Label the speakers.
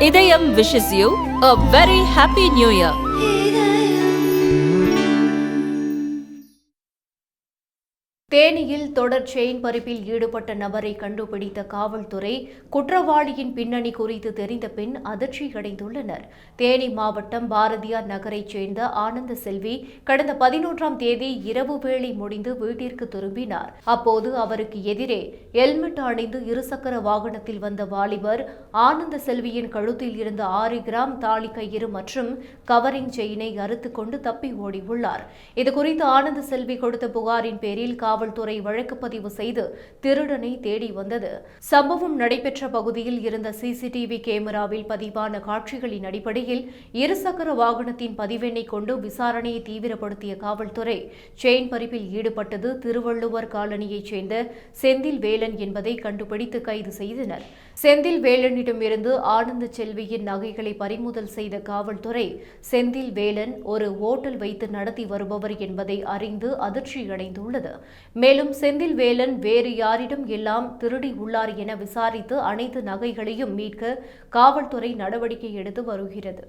Speaker 1: இதயம் wishes you a very happy new year.
Speaker 2: தேனியில் தொடர் செயின் பறிப்பில் ஈடுபட்ட நபரை கண்டுபிடித்த காவல்துறை குற்றவாளியின் பின்னணி குறித்து தெரிந்த பின் அதிர்ச்சியடைந்துள்ளனர். தேனி மாவட்டம் பாரதியார் நகரைச் சேர்ந்த ஆனந்த செல்வி கடந்த 11ஆம் தேதி இரவு வேளை முடிந்து வீட்டிற்கு திரும்பினார். அப்போது அவருக்கு எதிரே ஹெல்மெட் அணிந்து இருசக்கர வாகனத்தில் வந்த வாலிபர் ஆனந்த செல்வியின் கழுத்தில் இருந்த 6 கிராம் தாலி கயிறு மற்றும் கவரிங் செயினை அறுத்துக் கொண்டு தப்பி ஓடியுள்ளார். இதுகுறித்து ஆனந்த செல்வி கொடுத்த புகாரின் பேரில் காவல்துறை வழக்கு பதிவு செய்து திருடனை தேடி வந்தது. சம்பவம் நடைபெற்ற பகுதியில் இருந்த சிசிடிவி கேமராவில் பதிவான காட்சிகளின் அடிப்படையில் இருசக்கர வாகனத்தின் பதிவெண்ணை கொண்டு விசாரணையை தீவிரப்படுத்திய காவல்துறை செயின் பறிப்பில் ஈடுபட்டது திருவள்ளுவர் காலனியைச் சேர்ந்த செந்தில் வேலன் என்பதை கண்டுபிடித்து கைது செய்தனர். செந்தில் வேலனிடமிருந்து ஆனந்த செல்வியின் நகைகளை பறிமுதல் செய்த காவல்துறை செந்தில் வேலன் ஒரு ஓட்டல் வைத்து நடத்தி வருபவர் என்பதை அறிந்து அதிர்ச்சியடைந்துள்ளது. மேலும் செந்தில் வேலன் வேறு யாரிடம் எல்லாம் திருடி உள்ளார் என விசாரித்து அனைத்து நகைகளையும் மீட்க காவல்துறை நடவடிக்கை எடுத்து வருகிறது.